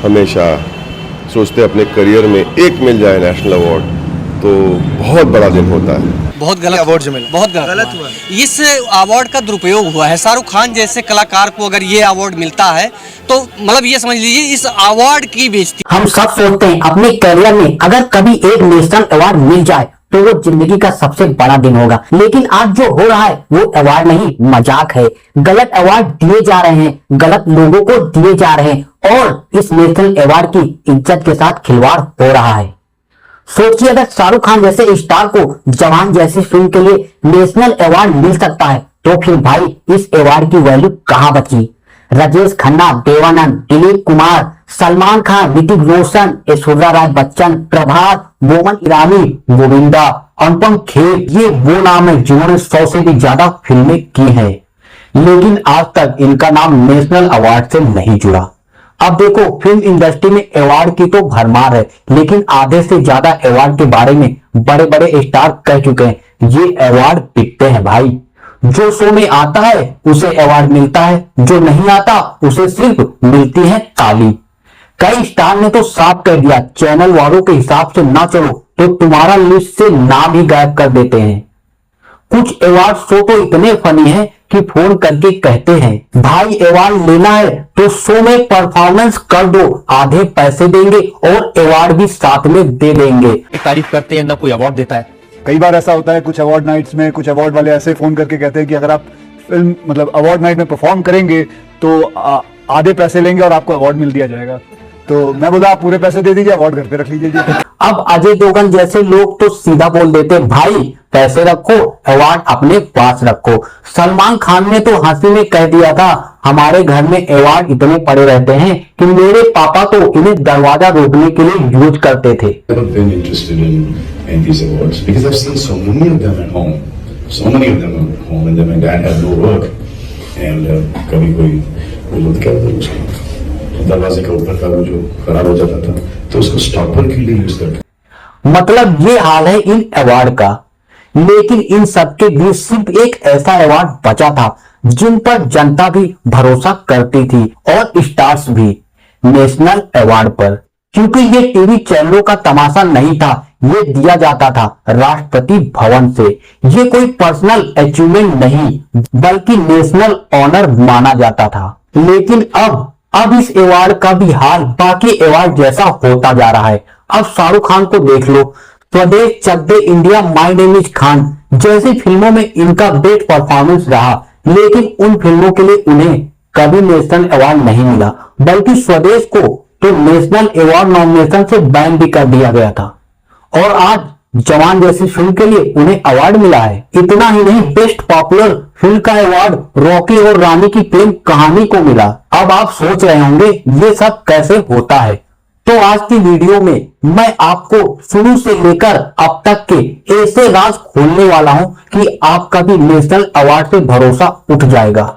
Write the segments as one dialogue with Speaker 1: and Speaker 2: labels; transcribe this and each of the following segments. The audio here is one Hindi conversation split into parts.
Speaker 1: हमेशा सोचते अपने करियर में एक मिल जाए नेशनल अवार्ड तो बहुत बड़ा दिन होता है।
Speaker 2: बहुत गलत अवार्ड जो मिला, बहुत गलत हुआ। इस अवार्ड का दुरुपयोग हुआ है। शाहरुख खान जैसे कलाकार को अगर ये अवार्ड मिलता है तो मतलब ये समझ लीजिए इस अवार्ड की बेइज्जती।
Speaker 3: हम सब सोचते हैं अपने करियर में अगर कभी एक नेशनल अवार्ड मिल जाए तो वो जिंदगी का सबसे बड़ा दिन होगा, लेकिन आज जो हो रहा है वो अवार्ड नहीं, मजाक है। गलत अवार्ड दिए जा रहे हैं, गलत लोगों को दिए जा रहे हैं और इस नेशनल अवार्ड की इज्जत के साथ खिलवाड़ हो रहा है। सोचिए अगर शाहरुख खान जैसे स्टार को जवान जैसी फिल्म के लिए नेशनल अवार्ड मिल सकता है तो फिर भाई इस अवार्ड की वैल्यू कहां बची। राजेश खन्ना, देवानंद, दिलीप कुमार, सलमान खान, ऋतिक रोशन, ऐश्वर्या राय बच्चन, प्रभास, बोमन ईरानी, गोविंदा, अनुपम खेर, ये वो नाम है जिन्होंने 100 से भी ज्यादा फिल्में की हैं, लेकिन आज तक इनका नाम नेशनल अवार्ड से नहीं जुड़ा। अब देखो फिल्म इंडस्ट्री में अवार्ड की तो भरमार है, लेकिन आधे से ज्यादा अवार्ड के बारे में बड़े बड़े स्टार कह चुके हैं ये अवार्ड बिकते हैं भाई। जो शो में आता है उसे अवार्ड मिलता है, जो नहीं आता उसे सिर्फ मिलती है ताली। कई स्टार ने तो साफ कह दिया चैनल वालों के हिसाब से ना चलो तो तुम्हारा लिस्ट से नाम ही गायब कर देते हैं। कुछ अवार्ड शो तो इतने फनी है कि फोन करके कहते हैं भाई अवार्ड लेना है तो शो में परफॉर्मेंस कर दो, आधे पैसे देंगे और अवार्ड भी साथ में दे देंगे।
Speaker 4: तारीफ करते हैं ना कोई अवार्ड देता है।
Speaker 5: कई बार ऐसा होता है कुछ अवार्ड नाइट्स में कुछ अवार्ड वाले ऐसे फोन करके कहते हैं कि अगर आप फिल्म मतलब अवार्ड नाइट में परफॉर्म करेंगे तो आधे पैसे लेंगे और आपको अवार्ड मिल दिया जाएगा। तो मैं बोला आप पूरे पैसे दे दीजिए, अवार्ड घर पे रख लीजिए।
Speaker 3: अब अजय देवगन जैसे लोग तो सीधा बोल देते भाई पैसे रखो, अवार्ड अपने पास रखो। सलमान खान ने तो हंसी में कह दिया था हमारे घर में अवार्ड इतने पड़े रहते हैं कि मेरे पापा तो इन्हें दरवाजा रोकने के लिए यूज करते थे।
Speaker 6: कभी कोई दरवाजे का ऊपर का वो जो खराब हो जाता था तो उसको स्टॉपर के लिए यूज करते।
Speaker 3: मतलब ये हाल है इन अवार्ड का, लेकिन इन सबके बीच सिर्फ एक ऐसा अवार्ड बचा था जिन पर जनता भी भरोसा करती थी और स्टार्स भी, नेशनल अवार्ड पर। क्योंकि ये टीवी चैनलों का तमाशा नहीं था, ये दिया जाता था राष्ट्रपति भवन से। ये कोई पर्सनल अचीवमेंट नहीं बल्कि नेशनल ऑनर माना जाता था। लेकिन अब इस अवार्ड का भी हाल बाकी अवार्ड जैसा होता जा रहा है। अब शाहरुख खान को देख लो, Swades, Chak De India, my name is Khan जैसी फिल्मों में इनका बेस्ट परफॉर्मेंस रहा, लेकिन उन फिल्मों के लिए उन्हें कभी नेशनल अवार्ड नहीं मिला, बल्कि स्वदेश को तो नेशनल अवार्ड नॉमिनेशन से बैन भी कर दिया गया था। और आज जवान जैसी फिल्म के लिए उन्हें अवार्ड मिला है। इतना ही नहीं, बेस्ट पॉपुलर फिल्म का अवार्ड रॉकी और रानी की प्रेम कहानी को मिला। अब आप सोच रहे होंगे ये सब कैसे होता है, तो आज की वीडियो में मैं आपको शुरू से लेकर अब तक के ऐसे राज खोलने वाला हूं कि आपका भी नेशनल अवार्ड से भरोसा उठ जाएगा।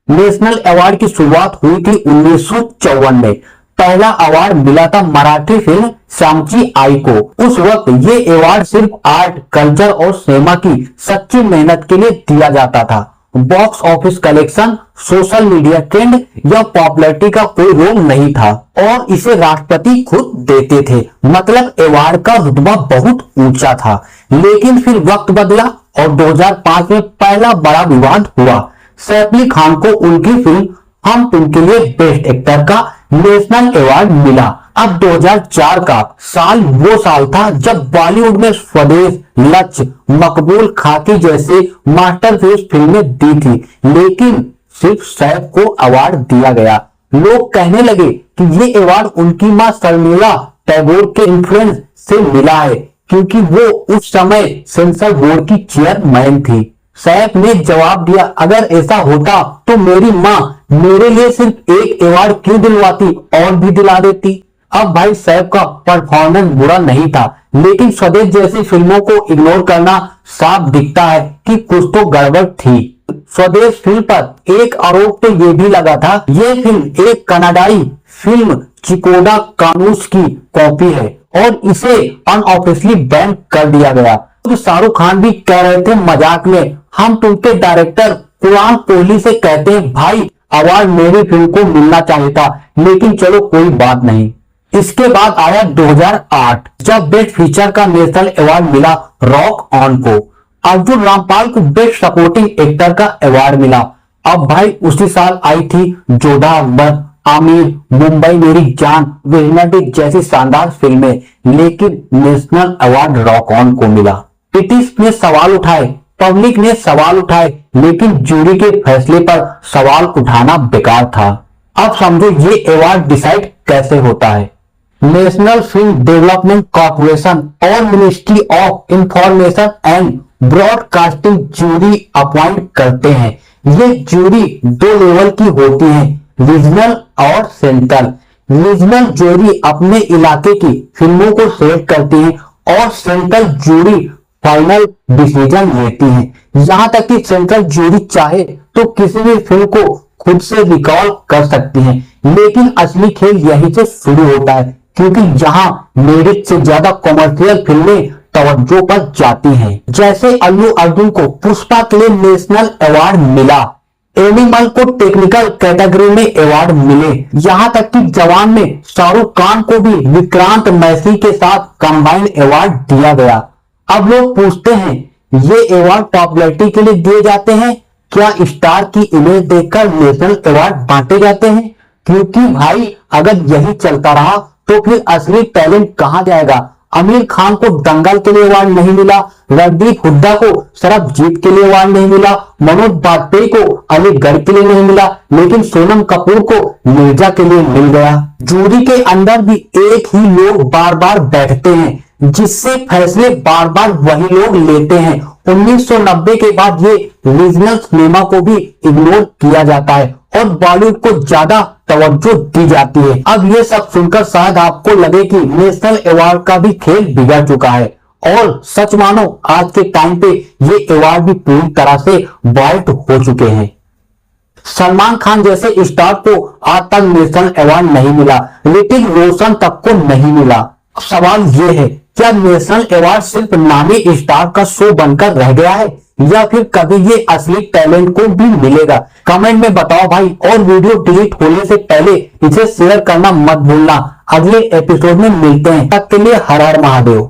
Speaker 3: नेशनल अवार्ड की शुरुआत हुई थी 1954 में। पहला अवार्ड मिला था मराठी फिल्म श्यामची आई को। उस वक्त ये अवार्ड सिर्फ आर्ट, कल्चर और सिनेमा की सच्ची मेहनत के लिए दिया जाता था। Box office collection, social media trend या पॉपुलैरिटी का कोई रोल नहीं था और इसे राष्ट्रपति खुद देते थे। मतलब अवार्ड का रुतबा बहुत ऊंचा था। लेकिन फिर वक्त बदला और 2005 में पहला बड़ा विवाद हुआ। सैफ अली खान को उनकी फिल्म हम तुमके लिए बेस्ट एक्टर का नेशनल अवार्ड मिला। अब 2004 का साल वो साल था जब बॉलीवुड में स्वदेश, लक्ष्य, मकबूल, खाकी जैसे मास्टरपीस फिल्में दी थी, लेकिन सिर्फ सैफ को अवार्ड दिया गया। लोग कहने लगे कि ये अवार्ड उनकी मां शर्मिला टैगोर के इन्फ्लुएंस से मिला है, क्योंकि वो उस समय सेंसर बोर्ड की चेयरमैन थी। सैफ ने जवाब दिया अगर ऐसा होता तो मेरी माँ मेरे लिए सिर्फ एक अवार्ड क्यों दिलवाती और भी दिला देती। अब भाई सैफ का परफॉर्मेंस बुरा नहीं था, लेकिन स्वदेश जैसी फिल्मों को इग्नोर करना साफ दिखता है कि कुछ तो गड़बड़ थी। स्वदेश फिल्म पर एक आरोप तो ये भी लगा था ये फिल्म एक कनाडाई फिल्म चिकोडा कानूस की कॉपी है और इसे अनऑफिशियली बैन कर दिया गया। तो शाहरुख खान भी कह रहे थे मजाक में हम तुमके डायरेक्टर कुरान कोहली से कहते हैं भाई अवार्ड मेरी फिल्म को मिलना चाहिए था, लेकिन चलो कोई बात नहीं। इसके बाद आया 2008, जब बेस्ट फीचर का नेशनल अवार्ड मिला रॉक ऑन को। अर्जुन रामपाल को बेस्ट सपोर्टिंग एक्टर का अवार्ड मिला। अब भाई उसी साल आई थी जोधा अकबर, आमिर, मुंबई मेरी जान, विजनरी जैसी शानदार फिल्में, लेकिन नेशनल अवार्ड रॉक ऑन को मिला। क्रिटिक्स ने सवाल उठाए, पब्लिक ने सवाल उठाए, लेकिन जूरी के फैसले पर सवाल उठाना बेकार था। अब समझो ये अवार्ड डिसाइड कैसे होता है। नेशनल फिल्म डेवलपमेंट कॉर्पोरेशन और Ministry of Information and Broadcasting jury appoint करते हैं। ये जूरी 2 लेवल की होती है, रीजनल और सेंट्रल। रीजनल जूरी अपने इलाके की फिल्मों को सेलेक्ट करती है और सेंट्रल जूरी फाइनल डिसीजन लेती है। यहां तक कि सेंट्रल जूरी चाहे तो किसी भी फिल्म को खुद से रिकॉल कर सकती है, लेकिन असली खेल यहीं से शुरू होता है, क्योंकि यहाँ मेरिट से ज्यादा कॉमर्शियल फिल्में तवज्जो पर जाती हैं। जैसे अल्लू अर्जुन को पुष्पा के लिए नेशनल अवार्ड मिला, एनिमल को टेक्निकल कैटेगरी में अवार्ड मिले, यहाँ तक कि जवान में शाहरुख खान को भी विक्रांत मैसी के साथ कंबाइंड अवार्ड दिया गया। अब लोग पूछते हैं, ये अवार्ड पॉपुलैरिटी के लिए दिए जाते हैं, क्या स्टार की इमेज देखकर नेशनल अवार्ड बांटे जाते हैं? क्योंकि भाई अगर यही चलता रहा तो फिर असली टैलेंट कहां जाएगा? आमिर खान को दंगल के लिए अवार्ड नहीं मिला, रणदीप हुड्डा को सरबजीत के लिए अवार्ड नहीं मिला, मनोज बाजपेयी को अलीगढ़ के लिए नहीं मिला, लेकिन सोनम कपूर को मिर्जा के लिए मिल गया। जूरी के अंदर भी एक ही लोग बार बार बैठते हैं, जिससे फैसले बार बार वही लोग लेते हैं। 1990 के बाद ये रीजनल सिनेमा को भी इग्नोर किया जाता है और बॉलीवुड को ज्यादा तवज्जो दी जाती है। अब ये सब सुनकर शायद आपको लगे कि नेशनल अवार्ड का भी खेल बिगड़ चुका है, और सच मानो आज के टाइम पे ये अवार्ड भी पूरी तरह से बॉल्ट हो चुके हैं। सलमान खान जैसे स्टार को आज तक नेशनल अवार्ड नहीं मिला, ऋतिक रोशन तक को नहीं मिला। सवाल ये है, क्या नेशनल अवार्ड सिर्फ नामी स्टार का शो बनकर रह गया है, या फिर कभी ये असली टैलेंट को भी मिलेगा? कमेंट में बताओ भाई, और वीडियो डिलीट होने से पहले इसे शेयर करना मत भूलना। अगले एपिसोड में मिलते हैं, तब के लिए हर हर महादेव।